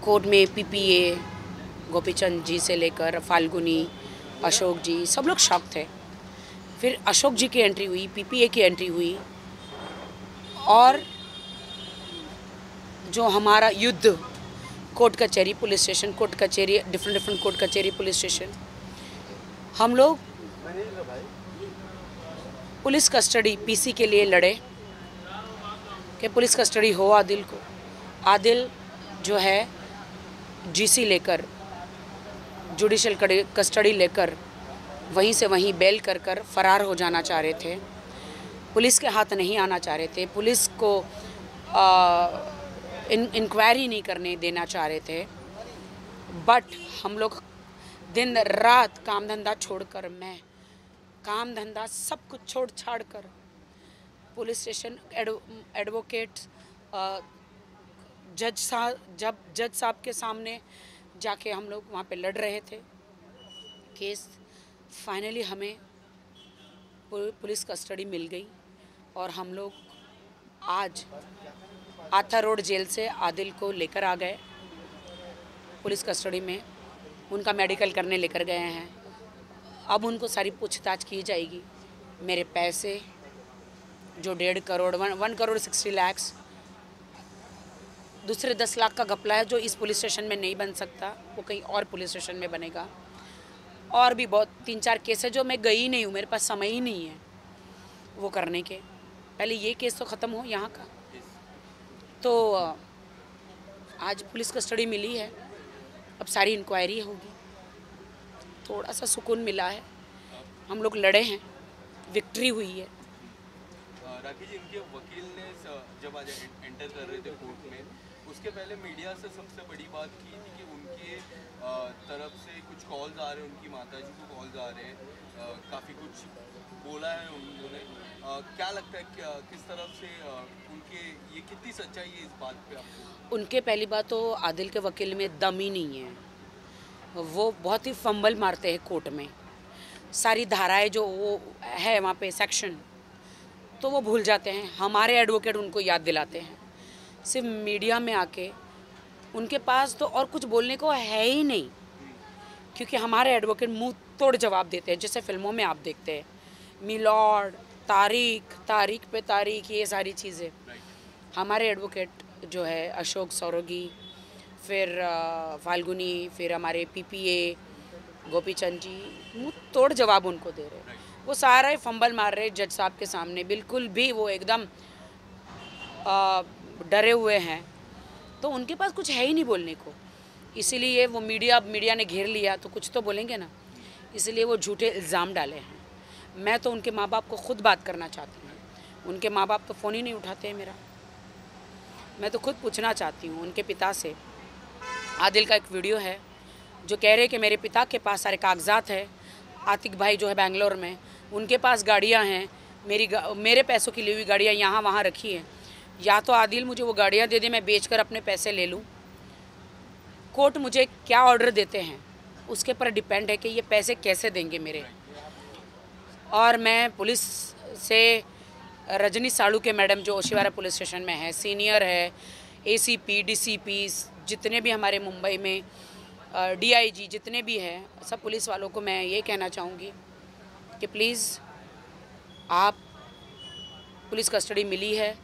Court में PPA, Gopichand जी से लेकर फाल्गुनी, अशोक जी, सब लोग शॉक थे। फिर अशोक जी की एंट्री हुई, पीपीए की एंट्री हुई और जो हमारा युद्ध कोर्ट कचहरी पुलिस स्टेशन, कोर्ट कचहरी, डिफरेंट कोर्ट कचहरी पुलिस स्टेशन, हम लोग पुलिस कस्टडी पीसी के लिए लड़े कि पुलिस कस्टडी हो आदिल को। आदिल जो है जीसी लेकर, जुडिशल कस्टडी लेकर वहीं से वहीं बेल कर फरार हो जाना चाह रहे थे। पुलिस के हाथ नहीं आना चाह रहे थे, पुलिस को इंक्वायरी नहीं करने देना चाह रहे थे। बट हम लोग दिन रात काम धंधा छोड़कर, मैं काम धंधा सब कुछ छोड़ छाड़ कर पुलिस स्टेशन, एडवोकेट, जज साहब के सामने जाके हम लोग वहाँ पे लड़ रहे थे केस। फाइनली हमें पुलिस कस्टडी मिल गई और हम लोग आज आथा रोड जेल से आदिल को लेकर आ गए पुलिस कस्टडी में। उनका मेडिकल करने लेकर गए हैं। अब उनको सारी पूछताछ की जाएगी। मेरे पैसे जो 1.5 करोड़ 1 करोड़ 60 लाख, दूसरे 10 लाख का घपला है जो इस पुलिस स्टेशन में नहीं बन सकता, वो कहीं और पुलिस स्टेशन में बनेगा। और भी बहुत 3-4 केस है जो मैं गई नहीं हूँ, मेरे पास समय ही नहीं है वो करने के। पहले ये केस तो ख़त्म हो यहाँ का। तो आज पुलिस कस्टडी मिली है, अब सारी इंक्वायरी होगी। थोड़ा सा सुकून मिला है, हम लोग लड़े हैं, विक्ट्री हुई है। राखी जी, इनके वकील ने जब आज एंटर कर रहे थे कोर्ट में, उसके पहले मीडिया से सबसे बड़ी बात की थी कि उनके तरफ से कुछ कॉल्स आ रहे हैं, उनकी माताजी को कॉल्स आ रहे हैं, काफ़ी कुछ बोला है उन्होंने। क्या लगता है किस तरफ से उनके, ये कितनी सच्चाई है इस बात पे आपको? उनके पहली बात तो आदिल के वकील में दम ही नहीं है। वो बहुत ही फंबल मारते हैं कोर्ट में। सारी धाराएं जो वो है वहाँ पे सेक्शन, तो वो भूल जाते हैं। हमारे एडवोकेट उनको याद दिलाते हैं। सिर्फ मीडिया में आके उनके पास तो और कुछ बोलने को है ही नहीं, क्योंकि हमारे एडवोकेट मुंह तोड़ जवाब देते हैं, जैसे फिल्मों में आप देखते हैं, मिलॉर्ड, तारीख पे तारीख, ये सारी चीज़ें। हमारे एडवोकेट जो है अशोक सौरगी, फिर फाल्गुनी, फिर हमारे पीपीए गोपीचंद जी, मुंह तोड़ जवाब उनको दे रहे हैं। वो सारा फंबल मार रहे जज साहब के सामने, बिल्कुल भी वो एकदम डरे हुए हैं। तो उनके पास कुछ है ही नहीं बोलने को, इसीलिए वो मीडिया ने घेर लिया, तो कुछ तो बोलेंगे ना, इसलिए वो झूठे इल्ज़ाम डाले हैं। मैं तो उनके माँ बाप को खुद बात करना चाहती हूँ। उनके माँ बाप तो फ़ोन ही नहीं उठाते हैं मेरा। मैं तो खुद पूछना चाहती हूँ उनके पिता से। आदिल का एक वीडियो है जो कह रहे कि मेरे पिता के पास सारे कागजात है, आतिक भाई जो है बेंगलोर में, उनके पास गाड़ियाँ हैं, मेरे पैसों की ली हुई गाड़ियाँ यहाँ वहाँ रखी हैं। या तो आदिल मुझे वो गाड़ियाँ दे दे, मैं बेचकर अपने पैसे ले लूँ। कोर्ट मुझे क्या ऑर्डर देते हैं उसके पर डिपेंड है कि ये पैसे कैसे देंगे मेरे। और मैं पुलिस से रजनी साड़ू के मैडम जो ओशिवारा पुलिस स्टेशन में है, सीनियर है, एसीपी, डीसीपी, जितने भी हमारे मुंबई में डीआईजी जितने भी हैं, सब पुलिस वालों को मैं ये कहना चाहूँगी कि प्लीज़ आप, पुलिस कस्टडी मिली है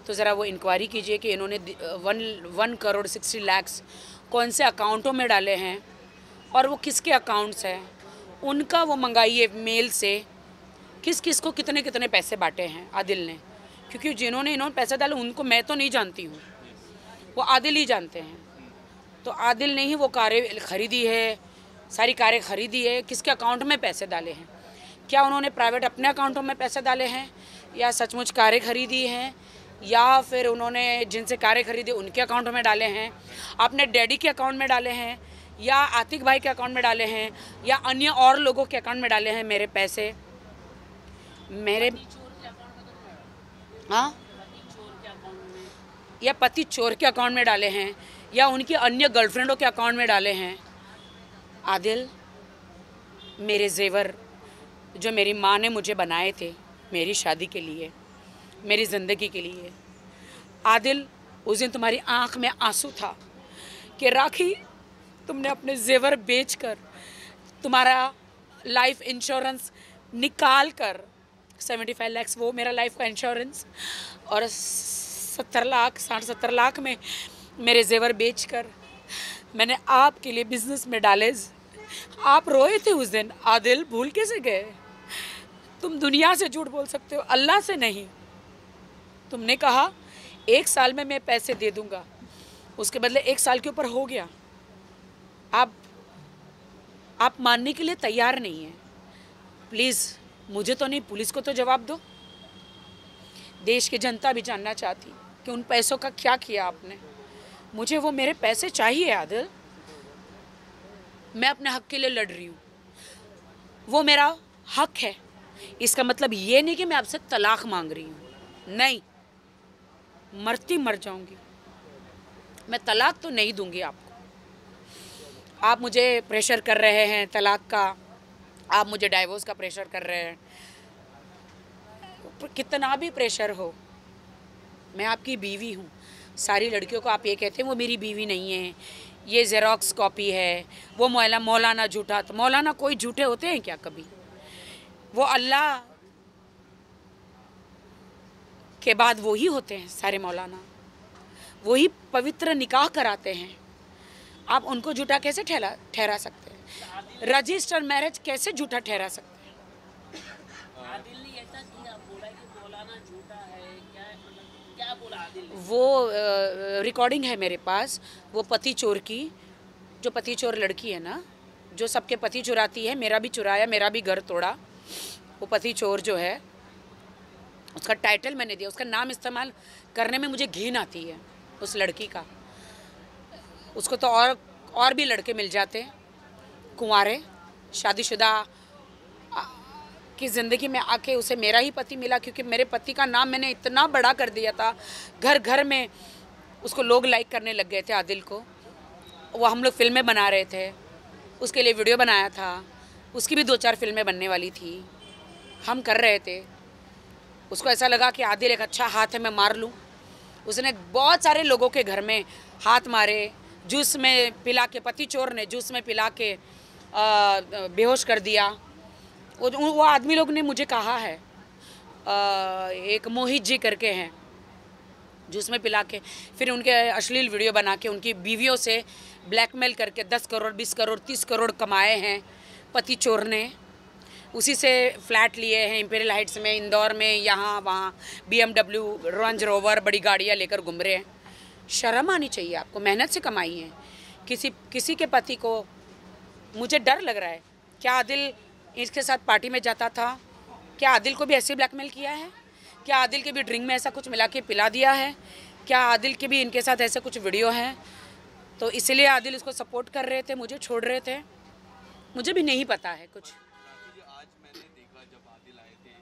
तो ज़रा वो इंक्वायरी कीजिए कि इन्होंने 1 करोड़ 60 लाख कौन से अकाउंटों में डाले हैं और वो किसके अकाउंट्स हैं, उनका वो मंगाइए मेल से, किस किस को कितने कितने पैसे बांटे हैं आदिल ने। क्योंकि जिन्होंने इन्होंने पैसे डाले उनको मैं तो नहीं जानती हूँ, वो आदिल ही जानते हैं। तो आदिल ने ही वो कारें खरीदी है, सारी कारें खरीदी है, किसके अकाउंट में पैसे डाले हैं, क्या उन्होंने प्राइवेट अपने अकाउंटों में पैसे डाले हैं या सचमुच कारें खरीदी हैं, या फिर उन्होंने जिनसे कारें खरीदी उनके अकाउंट में डाले हैं, अपने डैडी के अकाउंट में डाले हैं, या आतिक भाई के अकाउंट में डाले हैं, या अन्य और लोगों के अकाउंट में डाले हैं मेरे पैसे। मेरे हाँ, या पति चोर के अकाउंट में डाले हैं, या उनकी अन्य गर्लफ्रेंडों के अकाउंट में डाले हैं। आदिल, मेरे जेवर जो मेरी माँ ने मुझे बनाए थे मेरी शादी के लिए, मेरी ज़िंदगी के लिए, आदिल उस दिन तुम्हारी आँख में आंसू था कि राखी, तुमने अपने जेवर बेचकर, तुम्हारा लाइफ इंश्योरेंस निकाल कर 75 लाख वो मेरा लाइफ का इंश्योरेंस, और 70 लाख 60-70 लाख में मेरे जेवर बेचकर मैंने आपके लिए बिजनेस में डाले। आप रोए थे उस दिन। आदिल भूल कैसे गए? तुम दुनिया से झूठ बोल सकते हो, अल्लाह से नहीं। तुमने कहा 1 साल में मैं पैसे दे दूंगा, उसके बदले 1 साल के ऊपर हो गया। आप मानने के लिए तैयार नहीं हैं। प्लीज़ मुझे तो नहीं, पुलिस को तो जवाब दो। देश की जनता भी जानना चाहती कि उन पैसों का क्या किया आपने। मुझे वो मेरे पैसे चाहिए आदिल। मैं अपने हक के लिए लड़ रही हूँ, वो मेरा हक है। इसका मतलब ये नहीं कि मैं आपसे तलाक मांग रही हूँ, नहीं, मरती मर जाऊंगी, मैं तलाक तो नहीं दूंगी आपको। आप मुझे प्रेशर कर रहे हैं तलाक का, आप मुझे डाइवोर्स का प्रेशर कर रहे हैं। कितना भी प्रेशर हो, मैं आपकी बीवी हूँ। सारी लड़कियों को आप ये कहते हैं वो मेरी बीवी नहीं है, ये जेरोक्स कॉपी है, वो मौलाना झूठा। तो मौलाना कोई झूठे होते हैं क्या कभी? वो अल्लाह के बाद वो ही होते हैं सारे मौलाना, वही पवित्र निकाह कराते हैं। आप उनको झूठा कैसे ठहरा सकते हैं? रजिस्टर मैरिज कैसे झूठा ठहरा सकते हैं? आदिल ने ऐसा किया, बोला कि मौलाना झूठा है, क्या बोला आदिल ने? वो रिकॉर्डिंग है मेरे पास, वो पति चोर की, जो पति चोर लड़की है ना, जो सबके पति चुराती है, मेरा भी चुराया, मेरा भी घर तोड़ा। वो पति चोर जो है, उसका टाइटल मैंने दिया, उसका नाम इस्तेमाल करने में मुझे घिन आती है उस लड़की का। उसको तो और भी लड़के मिल जाते, कुंवारे शादीशुदा की ज़िंदगी में आके उसे मेरा ही पति मिला, क्योंकि मेरे पति का नाम मैंने इतना बड़ा कर दिया था। घर घर में उसको लोग लाइक करने लग गए थे आदिल को। वो हम लोग फिल्में बना रहे थे, उसके लिए वीडियो बनाया था, उसकी भी 2-4 फिल्में बनने वाली थी, हम कर रहे थे। उसको ऐसा लगा कि आदिल एक अच्छा हाथ है, मैं मार लूँ। उसने बहुत सारे लोगों के घर में हाथ मारे, जूस में पिला के, पति चोर ने जूस में पिला के बेहोश कर दिया। वो आदमी लोग ने मुझे कहा है, एक मोहित जी करके हैं, जूस में पिला के फिर उनके अश्लील वीडियो बना के उनकी बीवियों से ब्लैकमेल करके 10 करोड़ 20 करोड़ 30 करोड़ कमाए हैं पति चोर ने। उसी से फ्लैट लिए हैं इंपीरियल हाइट्स में, इंदौर में, यहाँ वहाँ, BMW, रेंज रोवर, बड़ी गाड़ियाँ लेकर घूम रहे हैं। शर्म आनी चाहिए आपको, मेहनत से कमाई है। किसी के पति को, मुझे डर लग रहा है, क्या आदिल इसके साथ पार्टी में जाता था? क्या आदिल को भी ऐसे ब्लैकमेल किया है? क्या आदिल के भी ड्रिंक में ऐसा कुछ मिला के पिला दिया है? क्या आदिल के भी इनके साथ ऐसे कुछ वीडियो हैं? तो इसलिए आदिल इसको सपोर्ट कर रहे थे, मुझे छोड़ रहे थे, मुझे भी नहीं पता है कुछ। आज मैंने देखा जब आदिल आए थे,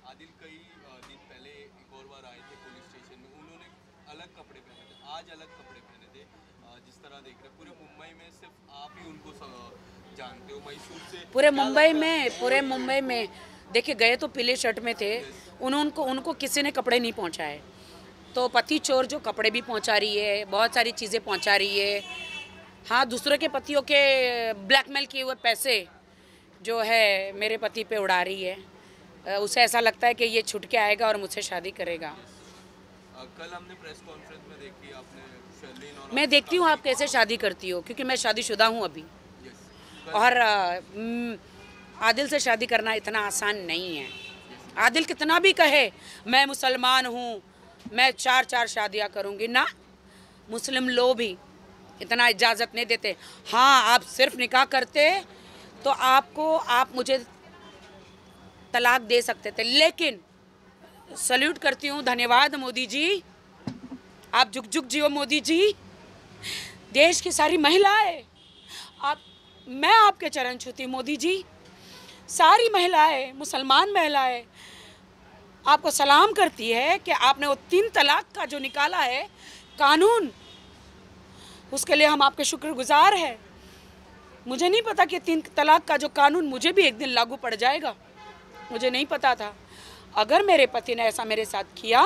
आदिल कई दिन पहले एक और बार आए थे पुलिस स्टेशन में, उन्होंने अलग कपड़े पहने थे, आज अलग कपड़े पहने थे। जिस तरह देख रहे पूरे मुंबई में सिर्फ आप ही उनको जानते हो, मैसूर से पूरे मुंबई में देखिए, गए तो पीले शर्ट में थे, उनको किसी ने कपड़े नहीं पहुंचाए। तो पति चोर जो कपड़े भी पहुंचा रही है, बहुत सारी चीज़ें पहुंचा रही है। हाँ, दूसरों के पतियों के ब्लैकमेल किए हुए पैसे जो है मेरे पति पे उड़ा रही है। उसे ऐसा लगता है कि ये छुट के आएगा और मुझसे शादी करेगा। कल हमने प्रेस कॉन्फ्रेंस में देखी आपने शर्लीन और मैं देखती हूँ आप कैसे शादी करती हो, क्योंकि मैं शादीशुदा हूँ अभी। और आदिल से शादी करना इतना आसान नहीं है। आदिल कितना भी कहे मैं मुसलमान हूँ, मैं 4 शादियाँ करूँगी, ना, मुस्लिम लोग भी इतना इजाज़त नहीं देते। हाँ, आप सिर्फ निकाह करते तो आप मुझे तलाक दे सकते थे। लेकिन सल्यूट करती हूँ, धन्यवाद मोदी जी, आप जुग जुग जियो मोदी जी। देश की सारी महिलाएं, मैं आपके चरण छूती मोदी जी। सारी महिलाएं, मुसलमान महिलाएं आपको सलाम करती है कि आपने वो 3 तलाक का जो निकाला है कानून, उसके लिए हम आपके शुक्रगुजार हैं। मुझे नहीं पता कि 3 तलाक का जो कानून मुझे भी एक दिन लागू पड़ जाएगा, मुझे नहीं पता था। अगर मेरे पति ने ऐसा मेरे साथ किया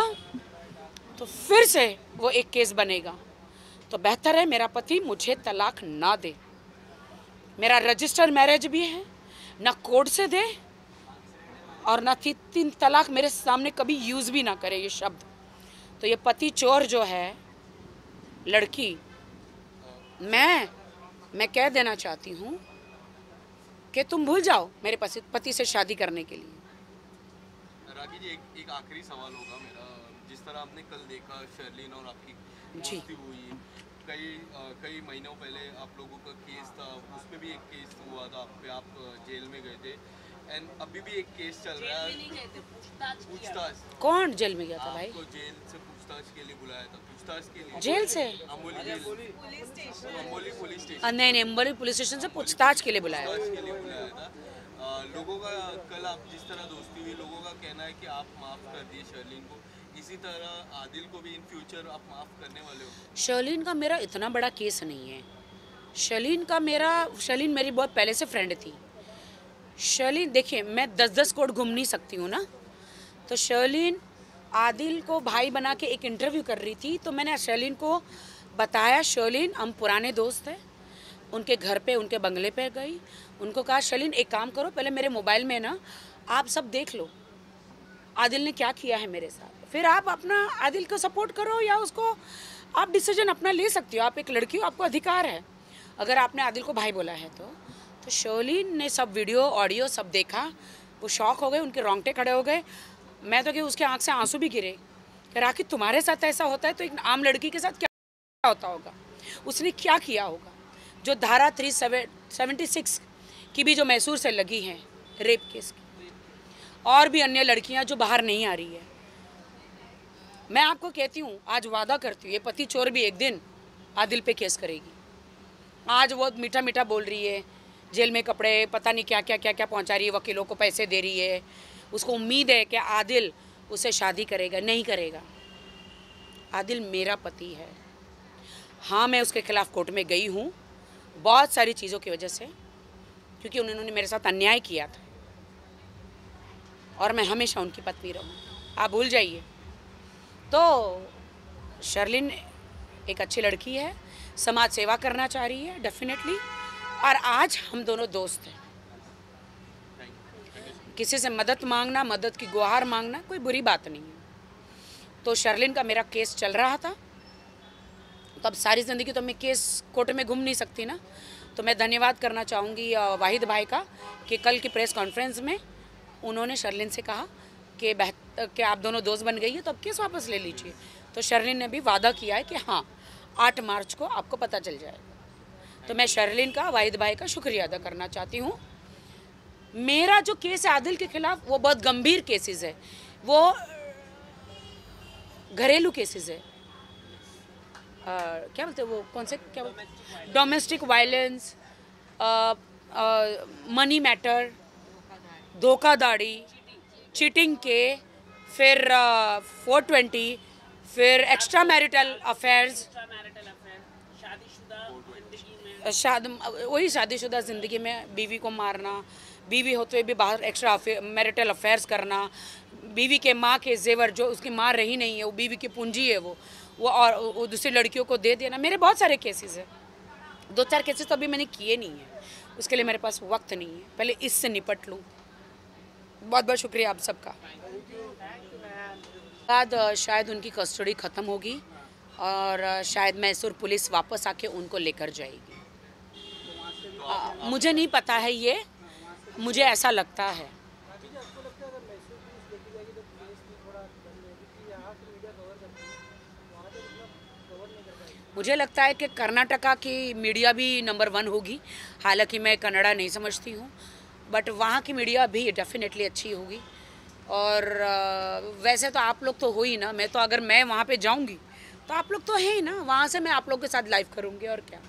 तो फिर से वो एक केस बनेगा। तो बेहतर है मेरा पति मुझे तलाक ना दे। मेरा रजिस्टर्ड मैरिज भी है, ना कोर्ट से दे और ना तीन तलाक मेरे सामने कभी यूज़ भी ना करे ये शब्द। तो ये पति चोर जो है लड़की, मैं कह देना चाहती हूँ कि तुम भूल जाओ मेरे पति से शादी करने के लिए। राखी जी, एक आखिरी सवाल होगा मेरा। जिस तरह आपने कल देखा शर्लिन और आपकी दोस्ती हुई, कई महीनों पहले आप लोगों का केस था, उसमें भी एक केस हुआ था आप पे, आप जेल में गए थे, एंड अभी भी एक केस चल रहा है। पूछताछ कौन जेल में गया था भाई? आपको जेल से पूछताछ के लिए बुलाया था, पूछताछ के लिए। जेल से? Amboli police station. नहीं, अम्बोली पुलिस स्टेशन से पूछताछ के लिए बुलाया था। लोगों का कल आप जिस तरह दोस्ती हुई, लोगों का कहना है कि आप माफ़ कर दिए शर्लिन को, इसी तरह आदिल को भी इन फ्यूचर आप माफ़ करने वाले हो? शर्लिन का मेरा इतना बड़ा केस नहीं है। शर्लिन मेरी बहुत पहले से फ्रेंड थी। शर्लिन देखिए, मैं 10-10 कोर्ट घूम नहीं सकती हूँ ना। तो शर्लिन आदिल को भाई बना के एक इंटरव्यू कर रही थी, तो मैंने शर्लिन को बताया, शर्लिन हम पुराने दोस्त हैं। उनके घर पे, उनके बंगले पे गई, उनको कहा शर्लिन एक काम करो, पहले मेरे मोबाइल में ना आप सब देख लो आदिल ने क्या किया है मेरे साथ, फिर आप अपना आदिल को सपोर्ट करो या उसको आप डिसीजन अपना ले सकती हो। आप एक लड़की हो, आपको अधिकार है अगर आपने आदिल को भाई बोला है तो शर्लिन ने सब वीडियो ऑडियो सब देखा, वो शॉक हो गए, उनके रोंगटे खड़े हो गए। मैं तो कि उसके आँख से आंसू भी गिरे कि राखी तुम्हारे साथ ऐसा होता है तो एक आम लड़की के साथ क्या होता होगा, उसने क्या किया होगा। जो धारा 376 की भी जो मैसूर से लगी हैं रेप केस की, और भी अन्य लड़कियां जो बाहर नहीं आ रही है, मैं आपको कहती हूँ, आज वादा करती हूँ, ये पति चोर भी एक दिन आदिल पे केस करेगी। आज वो मीठा मीठा बोल रही है, जेल में कपड़े पता नहीं क्या क्या पहुँचा रही है, वकीलों को पैसे दे रही है, उसको उम्मीद है कि आदिल उससे शादी करेगा। नहीं करेगा। आदिल मेरा पति है। हाँ, मैं उसके खिलाफ कोर्ट में गई हूँ बहुत सारी चीज़ों की वजह से, क्योंकि उन्होंने मेरे साथ अन्याय किया था, और मैं हमेशा उनकी पत्नी रहूँ। आप भूल जाइए। तो शर्लिन एक अच्छी लड़की है, समाज सेवा करना चाह रही है डेफिनेटली, और आज हम दोनों दोस्त हैं। किसी से मदद मांगना, मदद की गुहार मांगना कोई बुरी बात नहीं है। तो शर्लिन का मेरा केस चल रहा था, तब सारी ज़िंदगी तो मैं केस कोर्ट में घूम नहीं सकती ना। तो मैं धन्यवाद करना चाहूँगी वाहिद भाई का कि कल की प्रेस कॉन्फ्रेंस में उन्होंने शर्लिन से कहा कि आप दोनों दोस्त बन गई है तो अब केस वापस ले लीजिए। तो शर्लिन ने भी वादा किया है कि हाँ 8 मार्च को आपको पता चल जाएगा। तो मैं शर्लिन का, वाहिद भाई का शुक्रिया अदा करना चाहती हूँ। मेरा जो केस है आदिल के खिलाफ वो बहुत गंभीर केसेस है, वो घरेलू केसेस है। क्या बोलते हैं वो, कौन से, क्या बोलते हैं, डोमेस्टिक वायलेंस, मनी मैटर, धोखाधड़ी, चीटिंग के, फिर 420, फिर एक्स्ट्रा मैरिटल अफेयर्स, वही शादीशुदा ज़िंदगी में बीवी को मारना, बीवी होते हुए भी बाहर एक्स्ट्रा मैरिटल अफेयर्स करना, बीवी के माँ के जेवर जो उसकी माँ रही नहीं है, वो बीवी की पूंजी है, वो और वो दूसरी लड़कियों को दे देना। मेरे बहुत सारे केसेस हैं, 2-4 केसेस तो अभी मैंने किए नहीं हैं, उसके लिए मेरे पास वक्त नहीं है, पहले इससे निपट लूँ। बहुत बहुत शुक्रिया आप सबका। बाद शायद उनकी कस्टडी ख़त्म होगी और शायद मैसूर पुलिस वापस आके उनको लेकर जाएगी। मुझे नहीं पता है ये, मुझे ऐसा लगता है। मुझे लगता है कि कर्नाटका की मीडिया भी नंबर 1 होगी, हालांकि मैं कन्नड़ा नहीं समझती हूँ, बट वहाँ की मीडिया भी डेफिनेटली अच्छी होगी। और वैसे तो आप लोग तो हो ही ना, मैं तो अगर मैं वहाँ पे जाऊँगी तो आप लोग तो हैं ही ना, वहाँ से मैं आप लोग के साथ लाइव करूँगी और क्या।